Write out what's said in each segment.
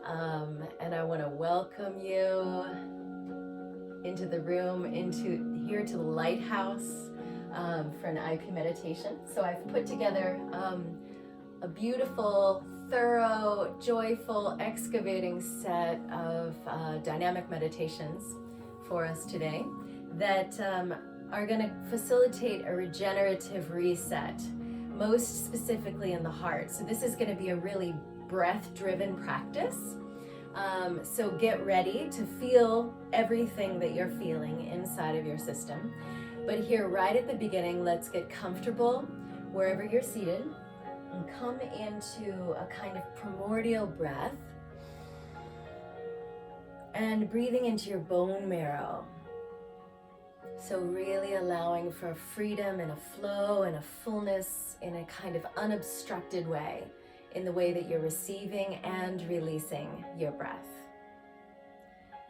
And I want to welcome you into the room, into here to the lighthouse for an IP meditation. So I've put together a beautiful, thorough, joyful, excavating set of dynamic meditations for us today that are going to facilitate a regenerative reset, most specifically in the heart. So this is going to be a really breath-driven practice. So get ready to feel everything that you're feeling inside of your system. But here, right at the beginning, let's get comfortable wherever you're seated and come into a kind of primordial breath and breathing into your bone marrow. So really allowing for freedom and a flow and a fullness in a kind of unobstructed way, in the way that you're receiving and releasing your breath.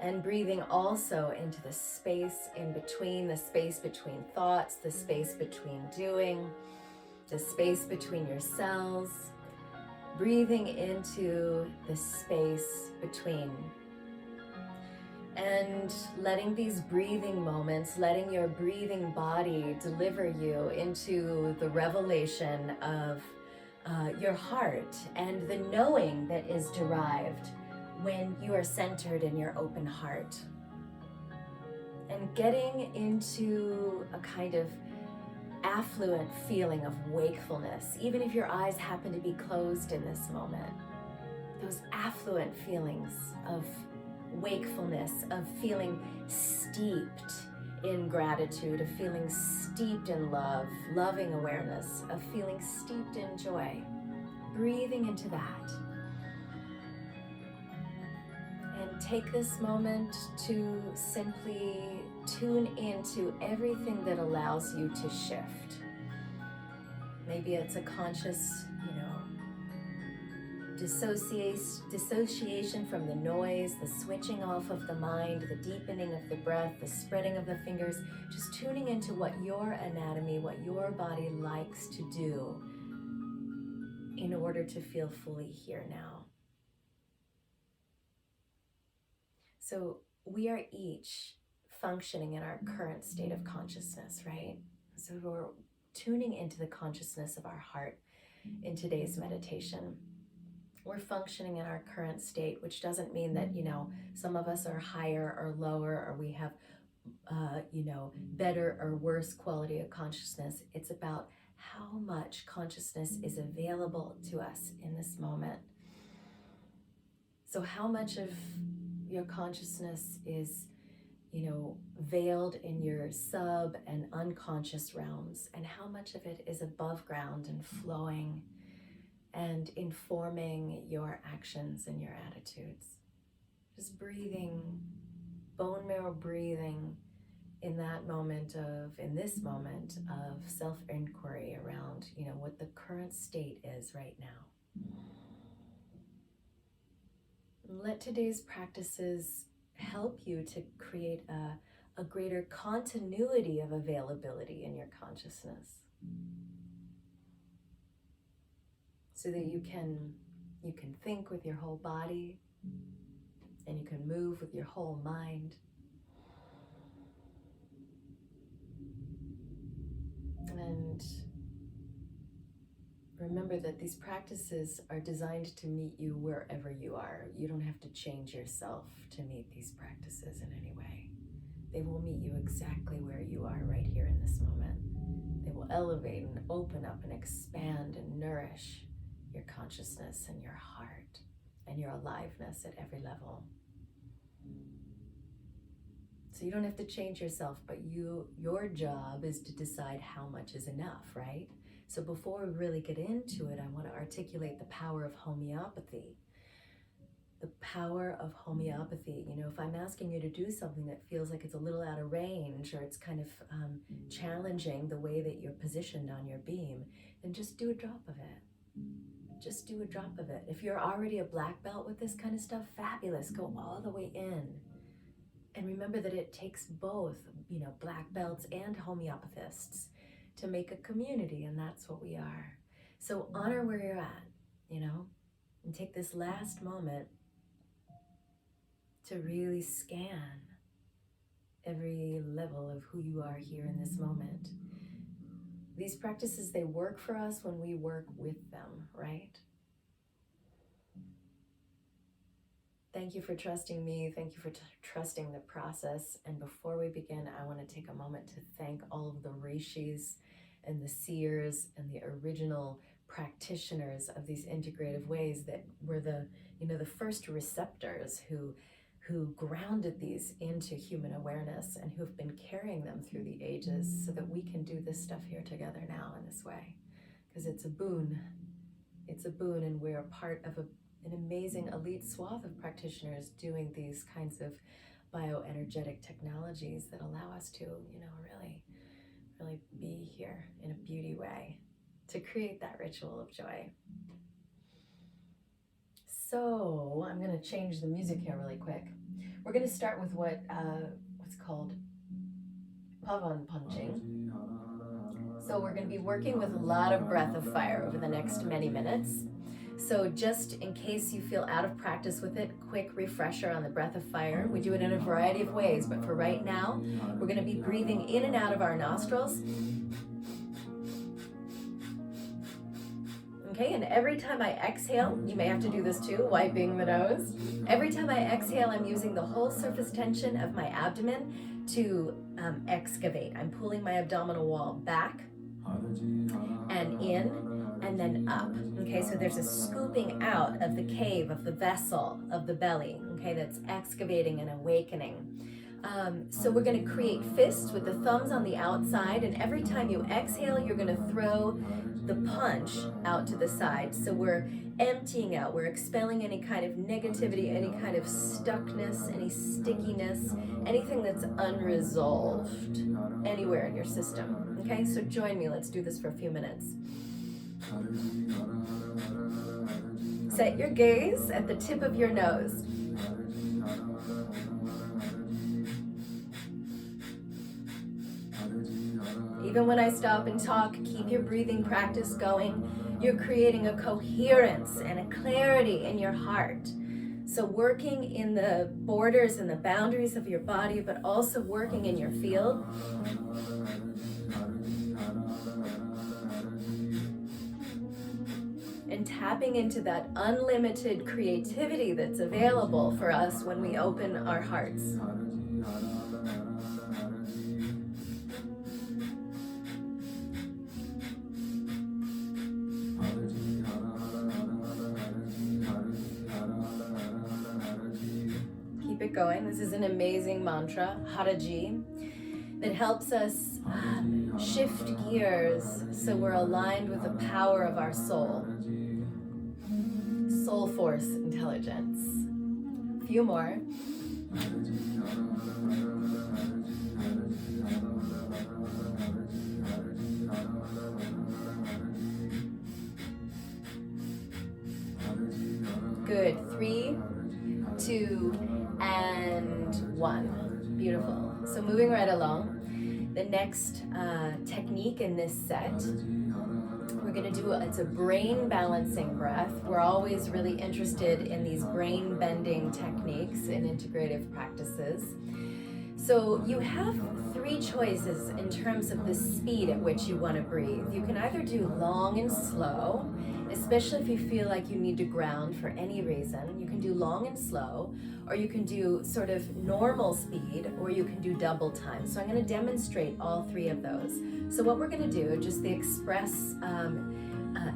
And breathing also into the space in between, the space between thoughts, the space between doing, the space between your cells. Breathing into the space between. And letting these breathing moments, letting your breathing body deliver you into the revelation of your heart and the knowing that is derived when you are centered in your open heart. And getting into a kind of affluent feeling of wakefulness, even if your eyes happen to be closed in this moment. Those affluent feelings of wakefulness, of feeling steeped in gratitude, of feeling steeped in love, loving awareness, of feeling steeped in joy. Breathing into that. And take this moment to simply tune into everything that allows you to shift. Maybe it's a conscious, dissociation from the noise, the switching off of the mind, the deepening of the breath, the spreading of the fingers, just tuning into what your anatomy, what your body likes to do in order to feel fully here now. So we are each functioning in our current state of consciousness, right? So we're tuning into the consciousness of our heart in today's meditation. We're functioning in our current state, which doesn't mean that, some of us are higher or lower, or we have, better or worse quality of consciousness. It's about how much consciousness is available to us in this moment. So how much of your consciousness is, veiled in your sub and unconscious realms, and how much of it is above ground and flowing and informing your actions and your attitudes. Just breathing, bone marrow breathing in this moment of self-inquiry around, what the current state is right now. Let today's practices help you to create a greater continuity of availability in your consciousness, so that you can think with your whole body and you can move with your whole mind. And remember that these practices are designed to meet you wherever you are. You don't have to change yourself to meet these practices in any way. They will meet you exactly where you are right here in this moment. They will elevate and open up and expand and nourish your consciousness and your heart and your aliveness at every level. So you don't have to change yourself, but your job is to decide how much is enough, right? So before we really get into it, I want to articulate the power of homeopathy. The power of homeopathy. If I'm asking you to do something that feels like it's a little out of range, or it's kind of challenging the way that you're positioned on your beam, then just do a drop of it. Just do a drop of it. If you're already a black belt with this kind of stuff, fabulous. Go all the way in. And remember that it takes both, black belts and homeopathists to make a community, and that's what we are. So honor where you're at, and take this last moment to really scan every level of who you are here in this moment. These practices, they work for us when we work with them, right? Thank you for trusting me. Thank you for trusting the process. And before we begin, I want to take a moment to thank all of the rishis and the seers and the original practitioners of these integrative ways that were the first receptors who grounded these into human awareness and who've been carrying them through the ages so that we can do this stuff here together now in this way. Because it's a boon. It's a boon, and we're a part of an amazing elite swath of practitioners doing these kinds of bioenergetic technologies that allow us to, really be here in a beauty way to create that ritual of joy. So I'm going to change the music here really quick. We're going to start with what's called pavan punching. So we're going to be working with a lot of breath of fire over the next many minutes. So just in case you feel out of practice with it, quick refresher on the breath of fire. We do it in a variety of ways, but for right now, we're going to be breathing in and out of our nostrils. Okay, and every time I exhale, you may have to do this too, wiping the nose. Every time I exhale, I'm using the whole surface tension of my abdomen to excavate. I'm pulling my abdominal wall back and in and then up. Okay, so there's a scooping out of the cave, of the vessel, of the belly, okay, that's excavating and awakening. So we're going to create fists with the thumbs on the outside, and every time you exhale, you're going to throw the punch out to the side. So we're emptying out, we're expelling any kind of negativity, any kind of stuckness, any stickiness, anything that's unresolved anywhere in your system. Okay, so join me, let's do this for a few minutes. Set your gaze at the tip of your nose. Even when I stop and talk, keep your breathing practice going. You're creating a coherence and a clarity in your heart. So working in the borders and the boundaries of your body, but also working in your field. And tapping into that unlimited creativity that's available for us when we open our hearts. Keep it going. This is an amazing mantra, Haraji, that helps us shift gears so we're aligned with the power of our soul. Soul force intelligence. A few more. Good. 3, 2, and 1. Beautiful. So moving right along, the next technique in this set, we're going to do, it's a brain balancing breath. We're always really interested in these brain bending techniques in integrative practices. So you have 3 choices in terms of the speed at which you want to breathe. You can either do long and slow, especially if you feel like you need to ground for any reason. You can do long and slow, or you can do sort of normal speed, or you can do double time. So I'm going to demonstrate all 3 of those. So what we're going to do, just the express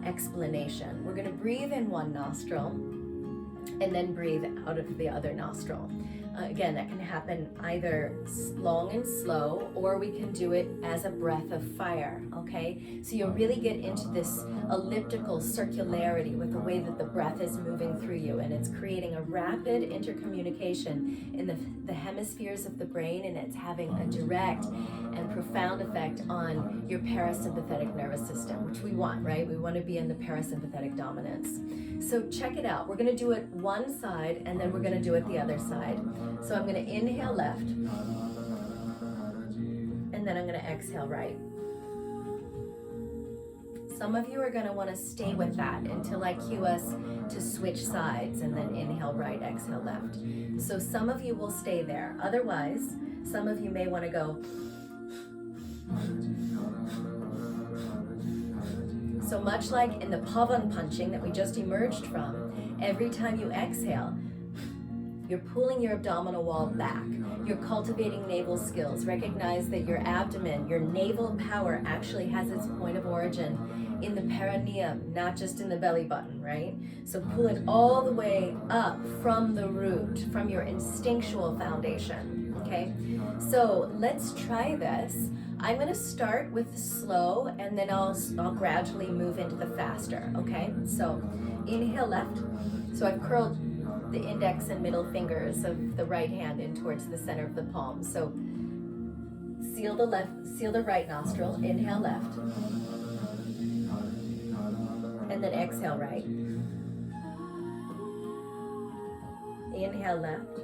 explanation, we're going to breathe in one nostril and then breathe out of the other nostril. Again, that can happen either long and slow, or we can do it as a breath of fire, okay? So you'll really get into this elliptical circularity with the way that the breath is moving through you, and it's creating a rapid intercommunication in the hemispheres of the brain, and it's having a direct and profound effect on your parasympathetic nervous system, which we want, right? We want to be in the parasympathetic dominance. So check it out. We're going to do it one side, and then we're going to do it the other side. So I'm going to inhale left, and then I'm going to exhale right. some of you are going to want to stay with that until I cue us to switch sides, and then inhale right, exhale left. So some of you will stay there. Otherwise, some of you may want to go. So much like in the pavan punching that we just emerged from, every time you exhale, you're pulling your abdominal wall back. You're cultivating navel skills. Recognize that your abdomen, your navel power actually has its point of origin in the perineum, not just in the belly button, right? So pull it all the way up from the root, from your instinctual foundation, okay? So let's try this. I'm gonna start with slow, and then I'll gradually move into the faster, okay? So inhale left. So I've curled the index and middle fingers of the right hand in towards the center of the palm. So seal the right nostril, inhale left. And then exhale right. Inhale left.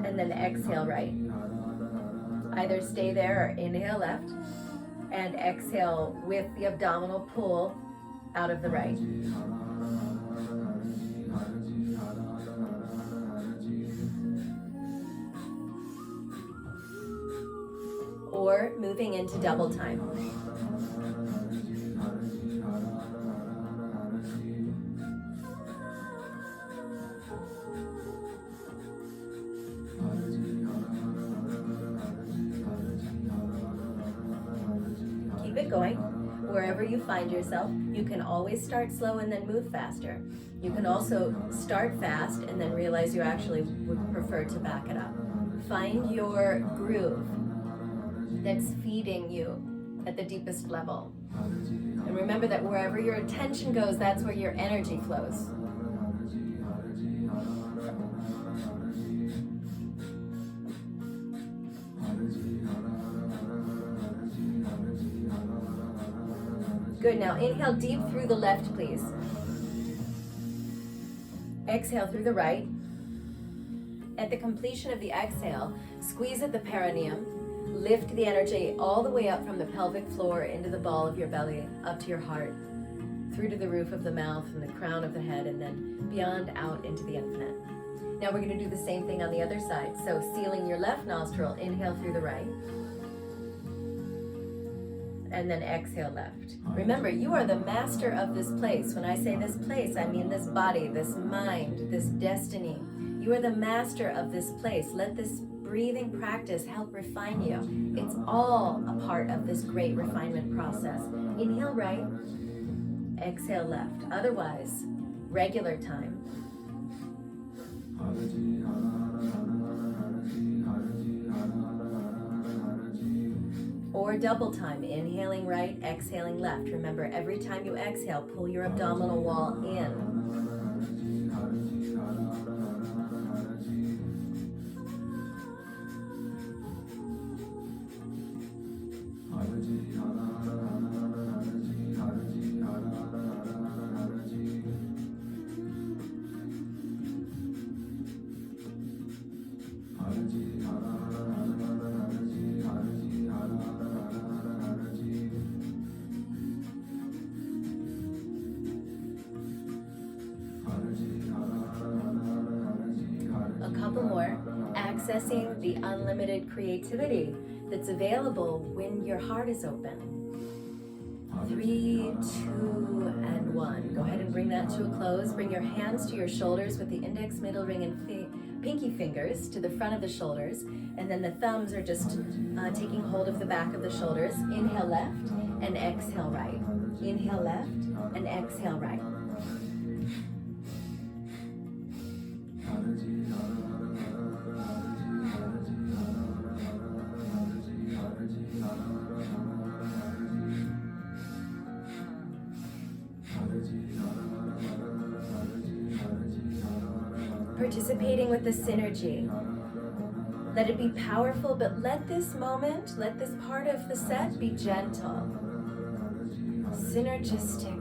And then exhale right. Either stay there or inhale left and exhale with the abdominal pull out of the right. Or moving into double time. Keep it going. Wherever you find yourself, you can always start slow and then move faster. You can also start fast and then realize you actually would prefer to back it up. Find your groove that's feeding you at the deepest level. And remember that wherever your attention goes, that's where your energy flows. Good, now inhale deep through the left, please. Exhale through the right. At the completion of the exhale, squeeze at the perineum. Lift the energy all the way up from the pelvic floor into the ball of your belly, up to your heart, through to the roof of the mouth and the crown of the head, and then beyond out into the infinite. Now we're going to do the same thing on the other side. So sealing your left nostril, inhale through the right. And then exhale left. Remember, you are the master of this place. When I say this place, I mean this body, this mind, this destiny. You are the master of this place. Let this breathing practice help refine you. It's all a part of this great refinement process. Inhale right, exhale left. Otherwise, regular time. Or double time, inhaling right, exhaling left. Remember, every time you exhale, pull your abdominal wall in. Couple more, accessing the unlimited creativity that's available when your heart is open. 3, 2, and 1. Go ahead and bring that to a close. Bring your hands to your shoulders with the index, middle ring, and pinky fingers to the front of the shoulders, and then the thumbs are just taking hold of the back of the shoulders. Inhale left and exhale right. Inhale left and exhale right. Participating with the synergy. Let it be powerful, but let this moment, let this part of the set be gentle, synergistic.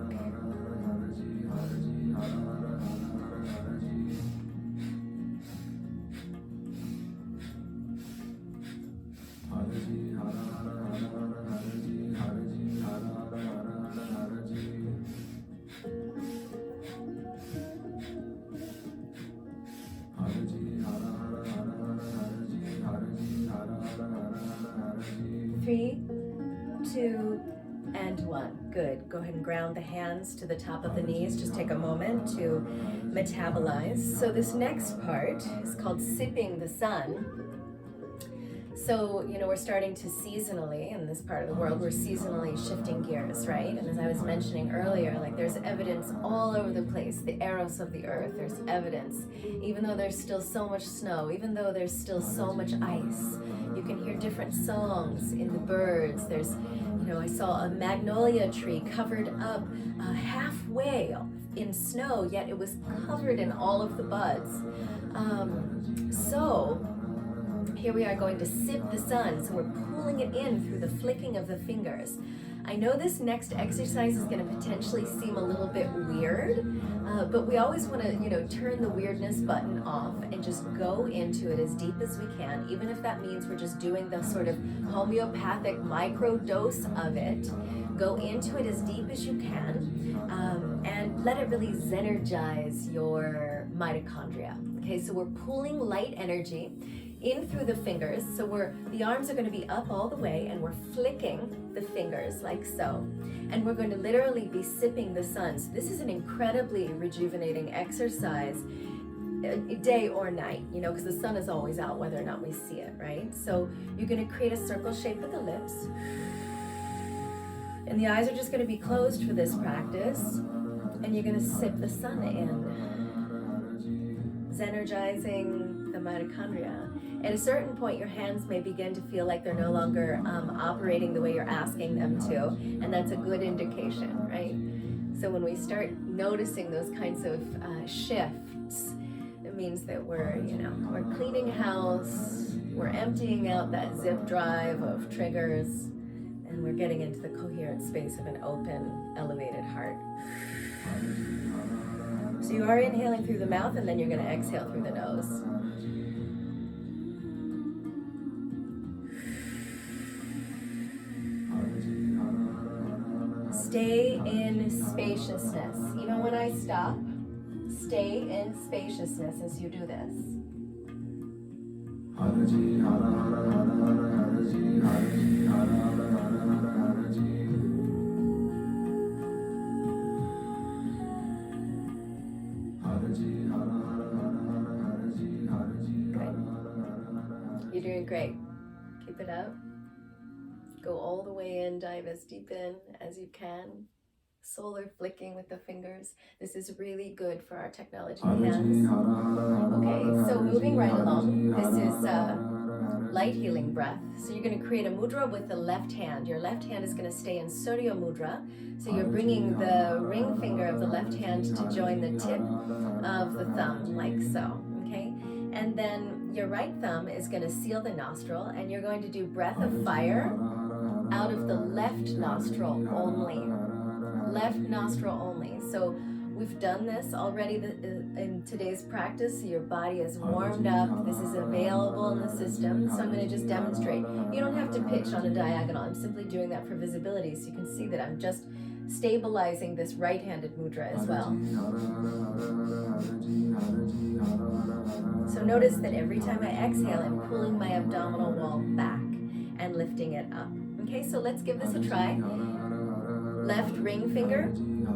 go ahead and ground the hands to the top of the knees. Just take a moment to metabolize. So this next part is called sipping the sun. So, we're starting to seasonally, in this part of the world, we're seasonally shifting gears, right? And as I was mentioning earlier, like there's evidence all over the place, the eros of the earth, there's evidence. Even though there's still so much snow, even though there's still so much ice, you can hear different songs in the birds. There's, I saw a magnolia tree covered up halfway in snow, yet it was covered in all of the buds. So here we are going to sip the sun, so we're pulling it in through the flicking of the fingers. I know this next exercise is going to potentially seem a little bit weird, but we always want to, turn the weirdness button off and just go into it as deep as we can, even if that means we're just doing the sort of homeopathic micro dose of it. Go into it as deep as you can, and let it really zenergize your mitochondria. Okay, so we're pulling light energy in through the fingers. So the arms are going to be up all the way, and we're flicking the fingers like so. And we're going to literally be sipping the sun. So this is an incredibly rejuvenating exercise, day or night, because the sun is always out whether or not we see it, right? So you're going to create a circle shape with the lips. And the eyes are just going to be closed for this practice. And you're going to sip the sun in, zenergizing the mitochondria. At a certain point, your hands may begin to feel like they're no longer operating the way you're asking them to, and that's a good indication, right? So when we start noticing those kinds of shifts, it means that we're cleaning house, we're emptying out that zip drive of triggers, and we're getting into the coherent space of an open, elevated heart. So you are inhaling through the mouth, and then you're going to exhale through the nose. Stay in spaciousness. Even when I stop, stay in spaciousness as you do this. You're doing great. Keep it up. Go all the way in, dive as deep in as you can. Solar flicking with the fingers. This is really good for our technology hands. Okay, so moving right along. This is light healing breath. So you're going to create a mudra with the left hand. Your left hand is going to stay in Surya mudra. So you're bringing the ring finger of the left hand to join the tip of the thumb, like so. Okay, and then your right thumb is going to seal the nostril, and you're going to do breath of fire out of the left nostril only. Left nostril only. So we've done this already in today's practice. So your body is warmed up. This is available in the system. So I'm going to just demonstrate. You don't have to pitch on a diagonal. I'm simply doing that for visibility, so you can see that I'm just stabilizing this right-handed mudra as well. So notice that every time I exhale, I'm pulling my abdominal wall back and lifting it up. Okay, so let's give this a try. Left ring finger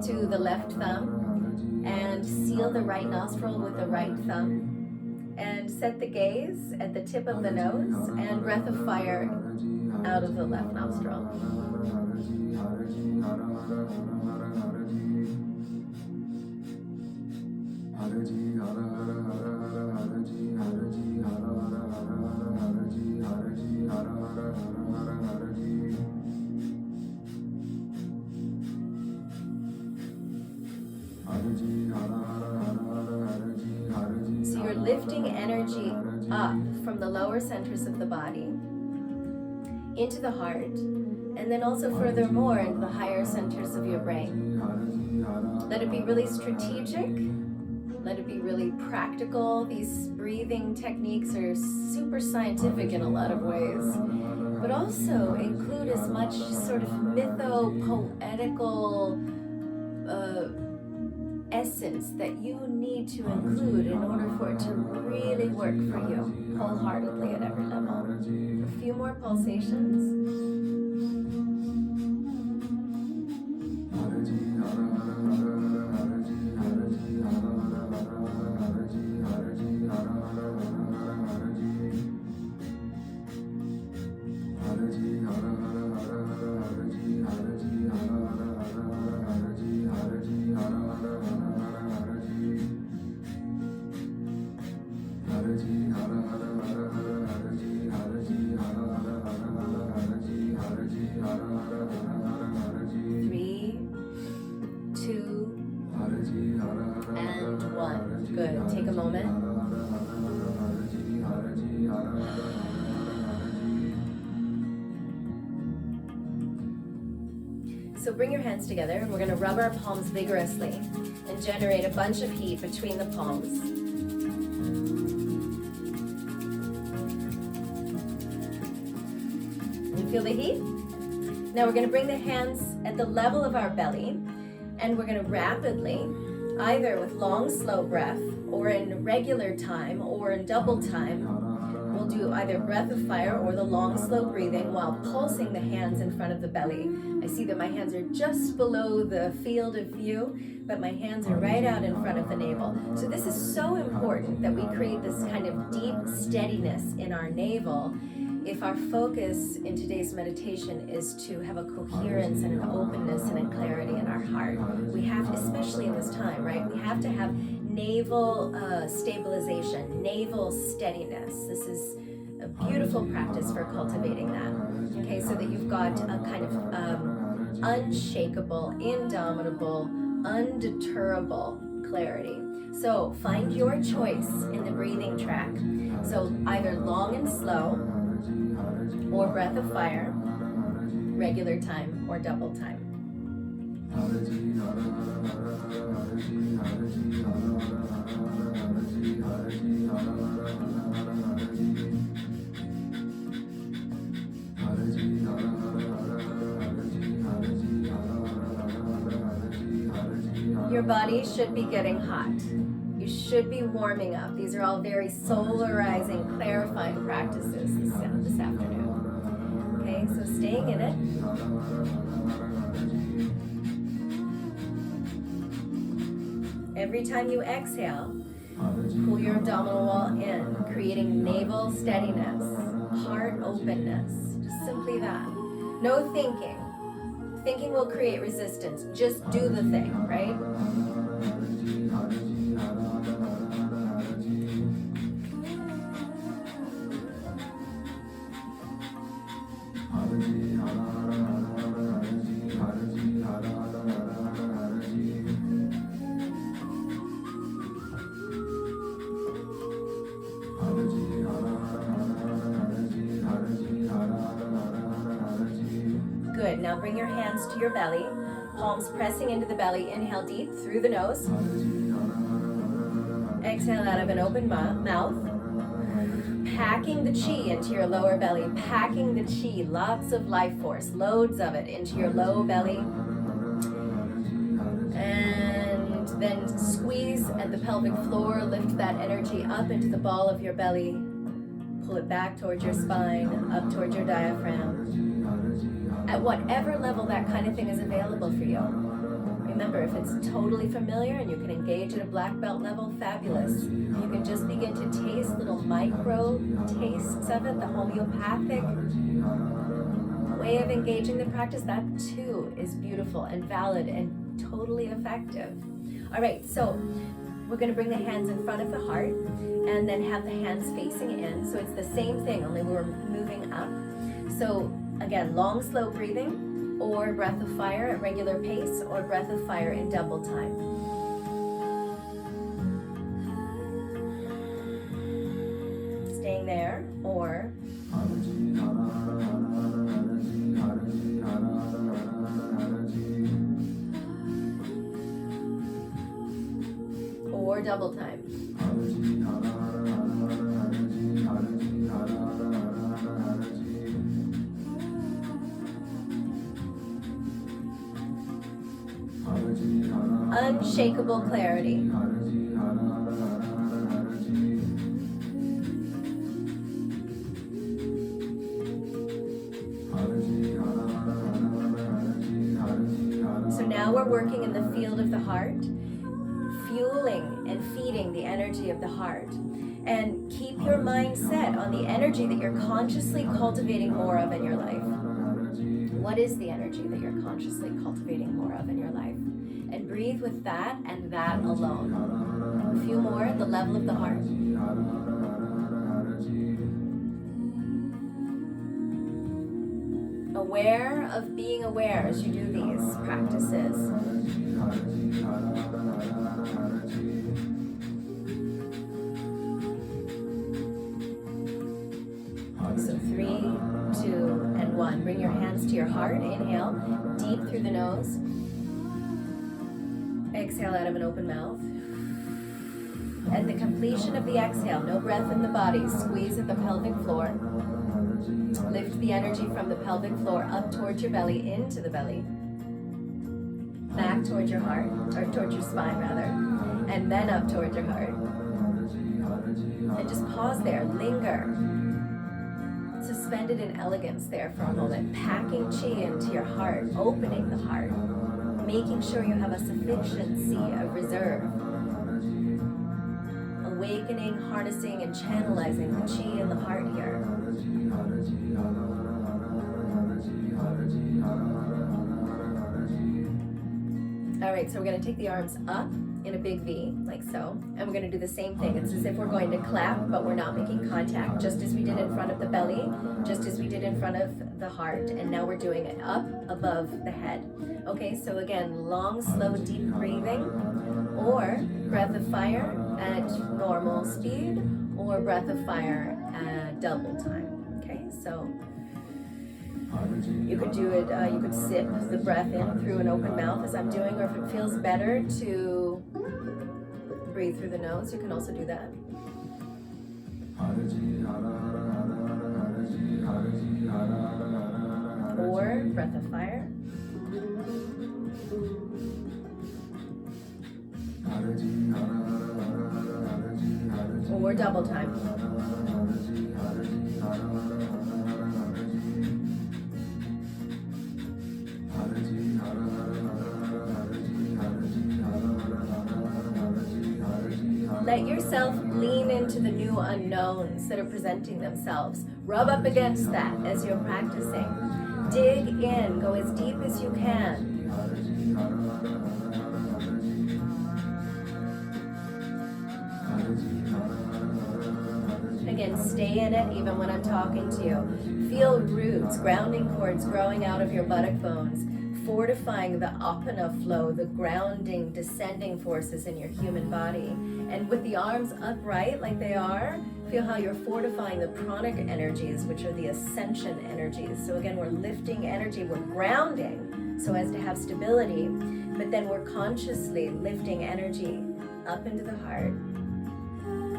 to the left thumb, and seal the right nostril with the right thumb, and set the gaze at the tip of the nose, and breath of fire out of the left nostril. So you're lifting energy up from the lower centers of the body into the heart, and then also furthermore into the higher centers of your brain. Let it be really strategic. Let it be really practical. These breathing techniques are super scientific in a lot of ways, but also include as much sort of mytho-poetical essence that you need to include in order for it to really work for you wholeheartedly at every level. A few more pulsations. on. Good. Take a moment. So bring your hands together and we're going to rub our palms vigorously and generate a bunch of heat between the palms. You feel the heat? Now we're going to bring the hands at the level of our belly and we're going to rapidly, either with long slow breath or in regular time or in double time, we'll do either breath of fire or the long slow breathing while pulsing the hands in front of the belly. I see that my hands are just below the field of view, but my hands are right out in front of the navel. So this is so important that we create this kind of deep steadiness in our navel if our focus in today's meditation is to have a coherence and an openness and a clarity in our heart. We have, especially in this time, right? We have to have navel stabilization, navel steadiness. This is a beautiful practice for cultivating that. Okay, so that you've got a kind of unshakable, indomitable, undeterrable clarity. So find your choice in the breathing track. So either long and slow, or breath of fire, regular time, or double time. Your body should be getting hot. You should be warming up. These are all very solarizing, clarifying practices this afternoon. Okay, so staying in it. Every time you exhale, pull your abdominal wall in, creating navel steadiness, heart openness, just simply that. No thinking. Thinking will create resistance. Just do the thing, right? Good. Now bring your hands to your belly, palms pressing into the belly. Inhale deep through the nose. Exhale out of an open mouth. Packing the chi into your lower belly, packing the chi, lots of life force, loads of it into your low belly. And then squeeze at the pelvic floor, lift that energy up into the ball of your belly. Pull it back towards your spine, up towards your diaphragm. At whatever level that kind of thing is available for you. Remember, if it's totally familiar and you can engage at a black belt level, fabulous. You can just begin to taste little micro tastes of it, the homeopathic way of engaging the practice. That too is beautiful and valid and totally effective. All right, so we're going to bring the hands in front of the heart and then have the hands facing in. So it's the same thing, only we're moving up. So again, long, slow breathing, or breath of fire at regular pace, or breath of fire in double time. Staying there, or double time. Unshakable clarity. So now we're working in the field of the heart, fueling and feeding the energy of the heart. And keep your mind set on the energy that you're consciously cultivating more of in your life. What is the energy that you're consciously cultivating more of in your life? And breathe with that and that alone. A few more at the level of the heart. Aware of being aware as you do these practices. long. So 3, 2, and 1. Bring your hands to your heart. Inhale, deep through the nose. Exhale out of an open mouth. At the completion of the exhale, no breath in the body, squeeze at the pelvic floor. Lift the energy from the pelvic floor up towards your belly, into the belly. Back towards your heart, or towards your spine rather, and then up towards your heart. And just pause there, linger. Suspended in elegance there for a moment, packing chi into your heart, opening the heart, making sure you have a sufficiency of reserve. Awakening, harnessing, and channelizing the chi in the heart here. All right, so we're going to take the arms up in a big V, like so, and we're going to do the same thing. It's as if we're going to clap, but we're not making contact, just as we did in front of the belly, just as we did in front of the heart, and now we're doing it up above the head. Okay, so again, long, slow, deep breathing, or breath of fire at normal speed, or breath of fire at double time. Okay, so you could do it, you could sip the breath in through an open mouth as I'm doing, or if it feels better to breathe through the nose, you can also do that. Or breath of fire. Or double time. Let yourself lean into the new unknowns that are presenting themselves. Rub up against that as you're practicing. Dig in, go as deep as you can. Again, stay in it even when I'm talking to you. Feel roots, grounding cords growing out of your buttock bones, fortifying the apana flow, the grounding, descending forces in your human body. And with the arms upright like they are, feel how you're fortifying the pranic energies, which are the ascension energies. So again, we're lifting energy, we're grounding so as to have stability, but then we're consciously lifting energy up into the heart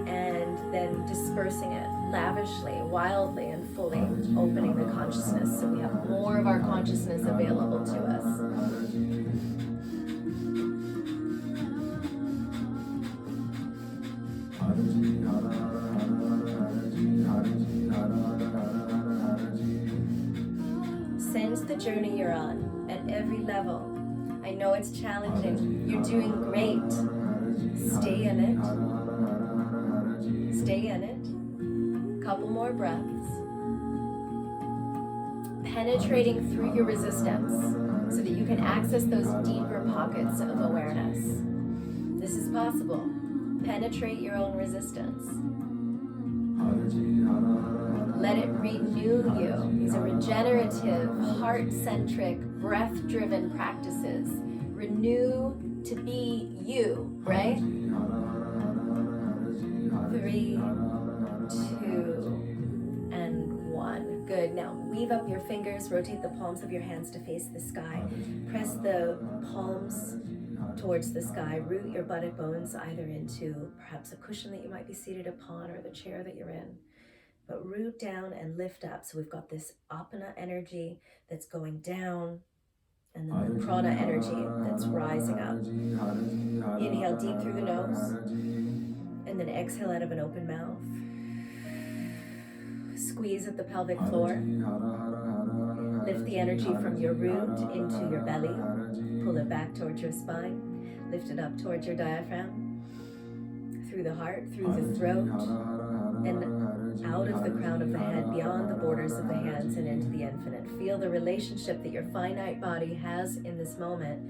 and then dispersing it lavishly, wildly, and fully, opening the consciousness so we have more of our consciousness available to us. Sense the journey you're on at every level. I know it's challenging. You're doing great. Stay in it. Stay in it. Couple more breaths. Penetrating through your resistance so that you can access those deeper pockets of awareness. This is possible. Penetrate your own resistance. Let it renew you. These are regenerative, heart-centric, breath-driven practices. Renew to be you, right? 3, 2, and 1. Good. Now weave up your fingers, rotate the palms of your hands to face the sky. Press the palms towards the sky. Root your buttock bones either into perhaps a cushion that you might be seated upon or the chair that you're in. But root down and lift up. So we've got this apana energy that's going down, and then the prana energy that's rising up. Inhale deep through the nose, and then exhale out of an open mouth. Squeeze at the pelvic floor. Lift the energy from your root into your belly. Pull it back towards your spine. Lift it up towards your diaphragm. Through the heart, through the throat, and out of the crown of the head, beyond the borders of the hands and into the infinite. Feel the relationship that your finite body has in this moment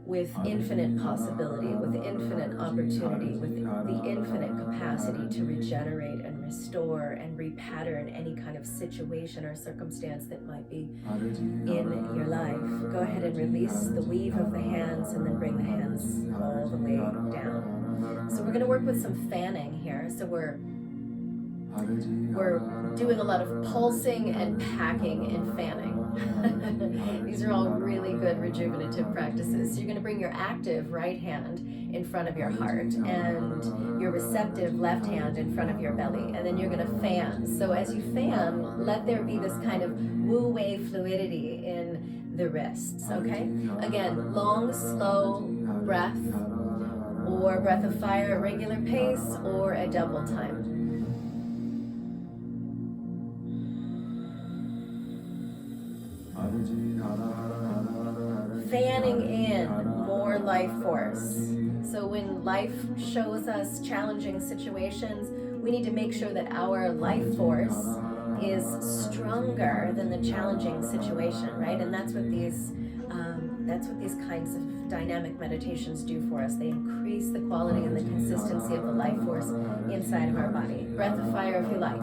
with infinite possibility, with infinite opportunity, with the infinite capacity to regenerate and restore and repattern any kind of situation or circumstance that might be in your life. Go ahead and release the weave of the hands and then bring the hands all the way down. So we're going to work with some fanning here. So we're We're doing a lot of pulsing and packing and fanning. These are all really good rejuvenative practices. So you're going to bring your active right hand in front of your heart and your receptive left hand in front of your belly, and then you're going to fan. So as you fan, let there be this kind of wu wei fluidity in the wrists, okay? Again, long, slow breath, or breath of fire at regular pace, or a double time. Fanning in more life force. So when life shows us challenging situations, we need to make sure that our life force is stronger than the challenging situation, right? And that's what these kinds of dynamic meditations do for us. They increase the quality and the consistency of the life force inside of our body. Breath of fire if you like.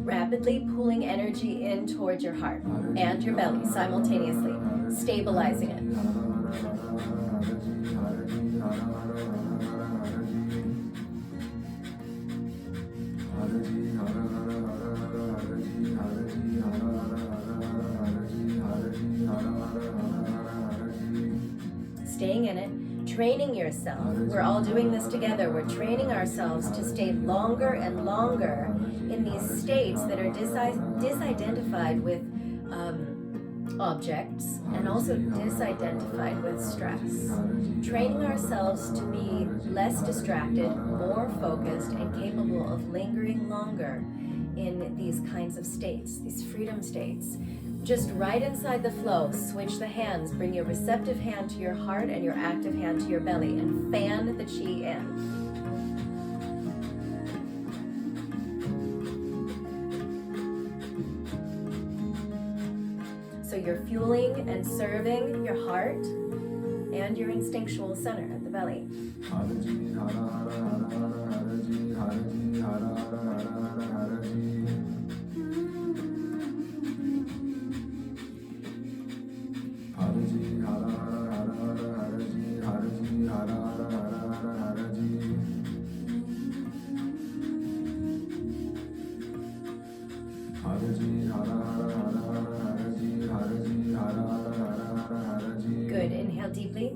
Rapidly pulling energy in towards your heart and your belly simultaneously, stabilizing it. Staying in it, training yourself. We're all doing this together. We're training ourselves to stay longer and longer in these states that are disidentified with objects and also disidentified with stress. Training ourselves to be less distracted, more focused, and capable of lingering longer in these kinds of states, these freedom states. Just right inside the flow, switch the hands, bring your receptive hand to your heart and your active hand to your belly, and fan the chi in. So you're fueling and serving your heart and your instinctual center at the belly. Good. Inhale deeply.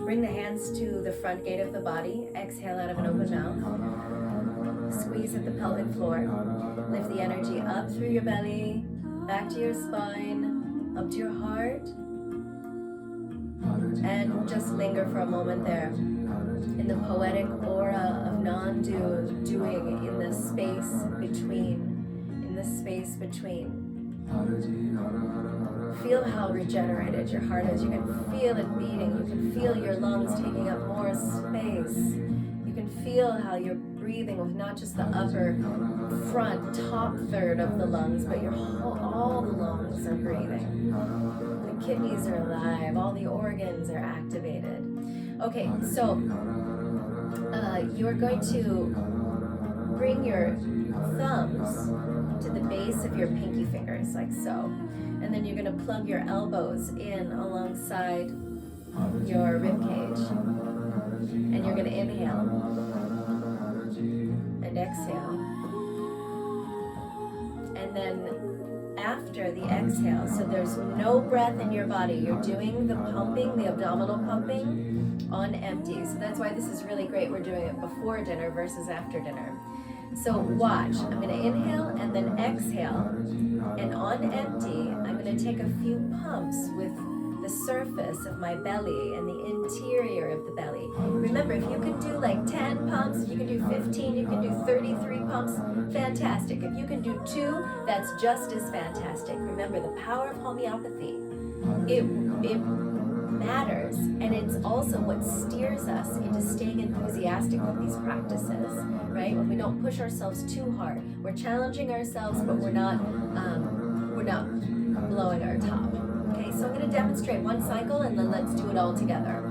Bring the hands to the front gate of the body. Exhale out of an open mouth. Squeeze at the pelvic floor. Lift the energy up through your belly, back to your spine, up to your heart. And just linger for a moment there in the poetic aura of non-doing in the space between. Feel how regenerated your heart is. You can feel it beating. You can feel your lungs taking up more space. You can feel how you're breathing with not just the upper front top third of the lungs, but all the lungs are breathing. The kidneys are alive. All the organs are activated. Okay, so you're going to bring your thumbs to the base of your pinky fingers, like so. And then you're going to plug your elbows in alongside your rib cage. And you're going to inhale and exhale. And then after the exhale, so there's no breath in your body. You're doing the pumping, the abdominal pumping on empty. So that's why this is really great. We're doing it before dinner versus after dinner. So watch, I'm going to inhale and then exhale, and on empty, I'm going to take a few pumps with the surface of my belly and the interior of the belly. Remember, if you can do like 10 pumps, if you can do 15, you can do 33 pumps, fantastic. If you can do 2, that's just as fantastic. Remember, the power of homeopathy, it matters, and it's also what steers us into staying enthusiastic with these practices, right? When we don't push ourselves too hard, we're challenging ourselves, but we're not blowing our top. Okay, so I'm going to demonstrate one cycle, and then let's do it all together.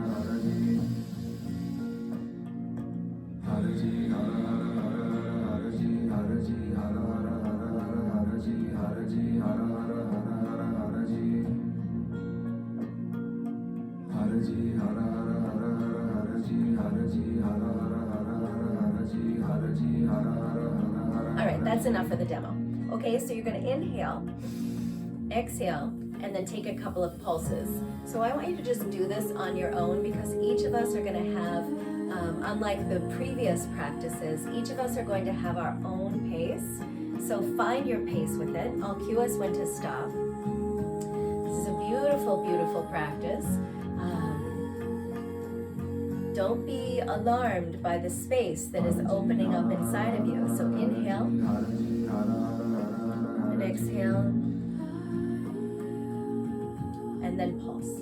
All right, that's enough for the demo. Okay, so you're going to inhale, exhale, and then take a couple of pulses. So I want you to just do this on your own, because each of us are going to have, unlike the previous practices, each of us are going to have our own pace. So find your pace with it. I'll cue us when to stop. This is a beautiful, beautiful practice. Don't be alarmed by the space that is opening up inside of you. So inhale and exhale, and then pulse.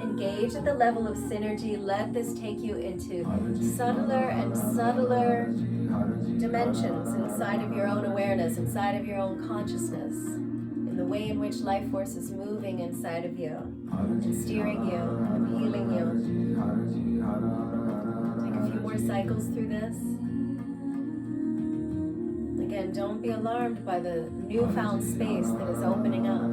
Engage at the level of synergy. Let this take you into subtler and subtler dimensions inside of your own awareness, inside of your own consciousness, in the way in which life force is moving inside of you and steering you and healing you. Take a few more cycles through this. Again, don't be alarmed by the newfound space that is opening up.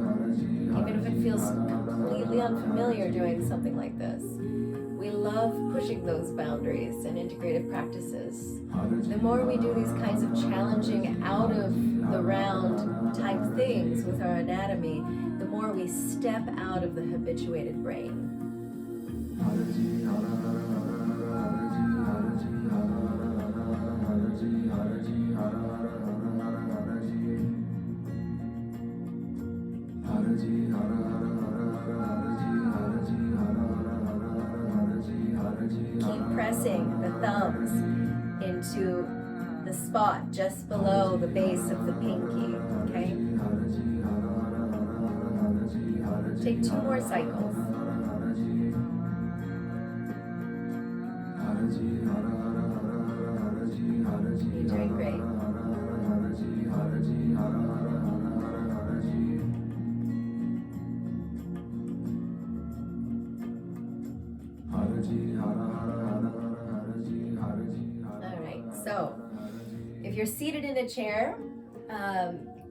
Even if it feels completely unfamiliar doing something like this. We love pushing those boundaries in integrative practices. The more we do these kinds of challenging out of the round type things with our anatomy, the more we step out of the habituated brain. Keep pressing the thumbs into the spot just below the base of the pinky, okay? Take 2 more cycles. You're doing great. So, if you're seated in a chair,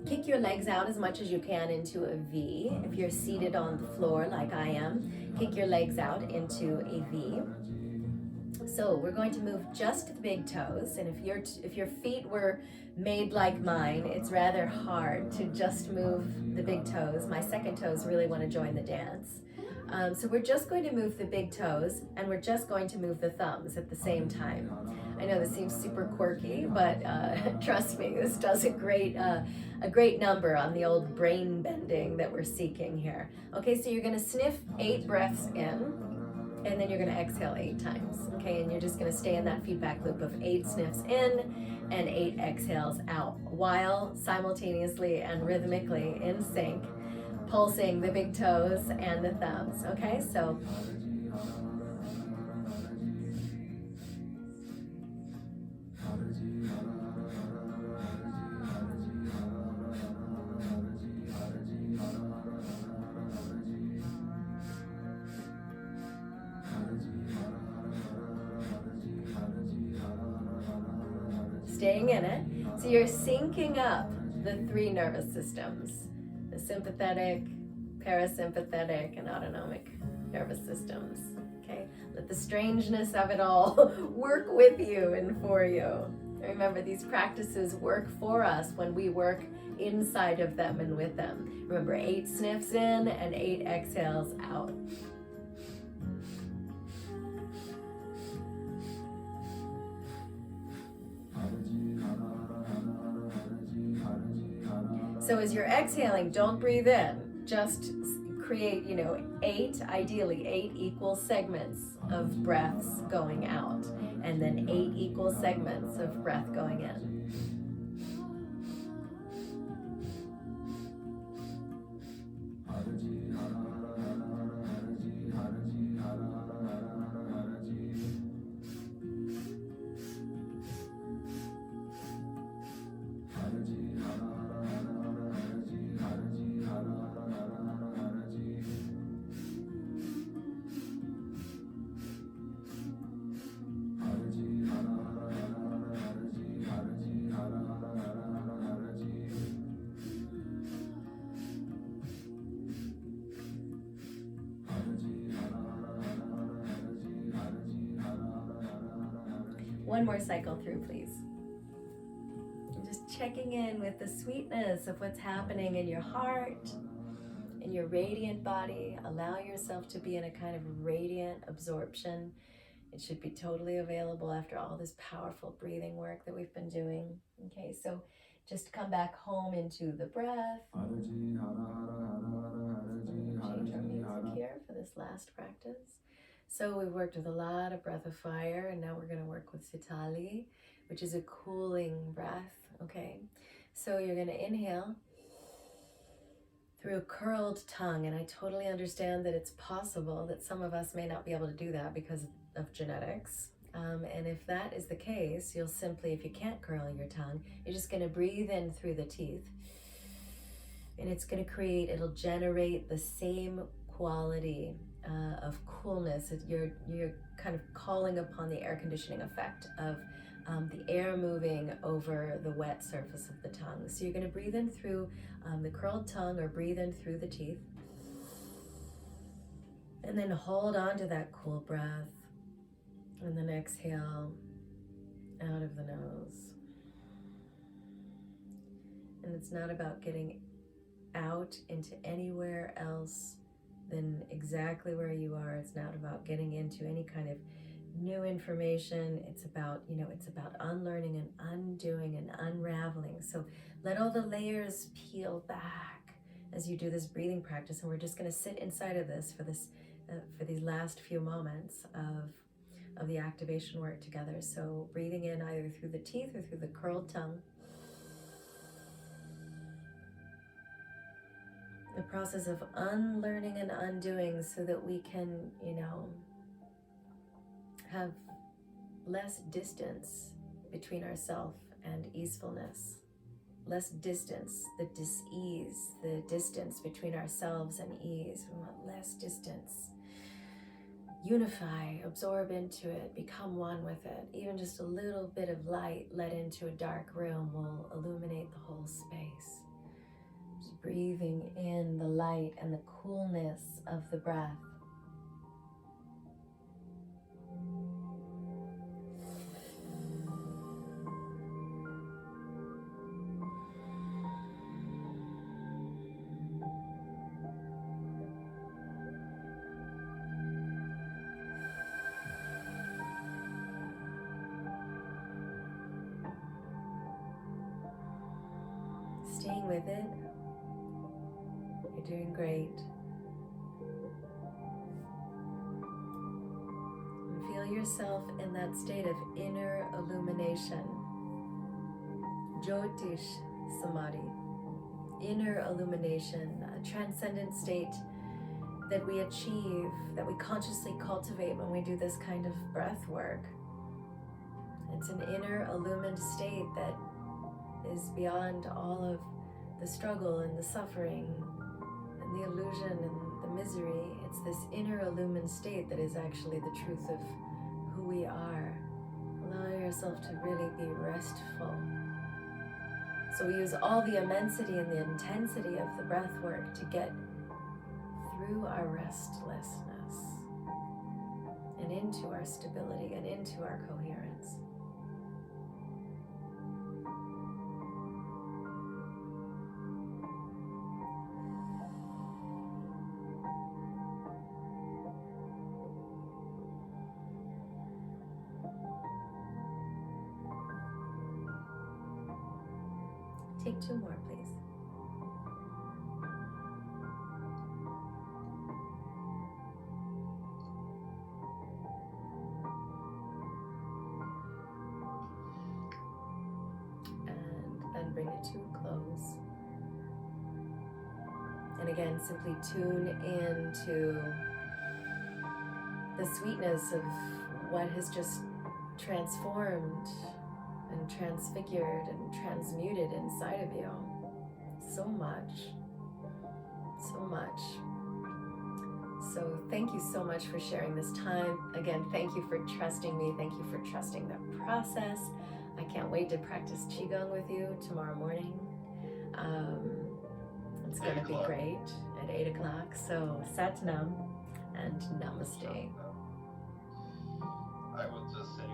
kick your legs out as much as you can into a V. If you're seated on the floor like I am, kick your legs out into a V. So we're going to move just the big toes, and if your feet were made like mine, it's rather hard to just move the big toes. My second toes really want to join the dance. So we're just going to move the big toes, and we're just going to move the thumbs at the same time. I know this seems super quirky, but trust me, this does a great number on the old brain bending that we're seeking here. Okay, so you're going to sniff 8 breaths in, and then you're going to exhale 8 times. Okay, and you're just going to stay in that feedback loop of 8 sniffs in and 8 exhales out, while simultaneously and rhythmically in sync, pulsing the big toes and the thumbs. Okay, so staying in it. So you're syncing up the 3 nervous systems, the sympathetic, parasympathetic, and autonomic nervous systems. Okay, let the strangeness of it all work with you and for you. Remember, these practices work for us when we work inside of them and with them. Remember, 8 sniffs in and 8 exhales out. So as you're exhaling, don't breathe in. Just create, 8, ideally 8 equal segments of breaths going out, and then 8 equal segments of breath going in. One more cycle through, please. And just checking in with the sweetness of what's happening in your heart, in your radiant body. Allow yourself to be in a kind of radiant absorption. It should be totally available after all this powerful breathing work that we've been doing. Okay, so just come back home into the breath. Change our music here for this last practice. So we've worked with a lot of breath of fire, and now we're going to work with Sitali, which is a cooling breath. Okay, so you're going to inhale through a curled tongue, and I totally understand that it's possible that some of us may not be able to do that because of genetics. And if that is the case, you'll simply, if you can't curl your tongue, you're just going to breathe in through the teeth. And it's going to create, it'll generate the same quality of coolness. You're kind of calling upon the air conditioning effect of the air moving over the wet surface of the tongue. So you're going to breathe in through the curled tongue, or breathe in through the teeth. And then hold on to that cool breath. And then exhale out of the nose. And it's not about getting out into anywhere else than exactly where you are. It's not about getting into any kind of new information. It's about, it's about unlearning and undoing and unraveling. So let all the layers peel back as you do this breathing practice. And we're just going to sit inside of this for these last few moments of the activation work together. So breathing in either through the teeth or through the curled tongue. The process of unlearning and undoing so that we can, have less distance between ourself and easefulness. Less distance, the dis-ease, the distance between ourselves and ease. We want less distance. Unify, absorb into it, become one with it. Even just a little bit of light let into a dark room will illuminate the whole space. Just breathing in the light and the coolness of the breath. Staying with it. You're doing great. And feel yourself in that state of inner illumination. Jyotish Samadhi. Inner illumination, a transcendent state that we achieve, that we consciously cultivate when we do this kind of breath work. It's an inner illumined state that is beyond all of the struggle and the suffering and the illusion and the misery. It's this inner illumined state that is actually the truth of who we are. Allow yourself to really be restful. So we use all the immensity and the intensity of the breath work to get through our restlessness and into our stability and into our coherence. Take 2 more, please. And then bring it to a close. And again, simply tune into the sweetness of what has just transformed and transfigured and transmuted inside of you. So much. So much. So thank you so much for sharing this time. Again, thank you for trusting me. Thank you for trusting the process. I can't wait to practice Qigong with you tomorrow morning. It's going to be great at 8 o'clock. So Sat Nam and Namaste. I would just say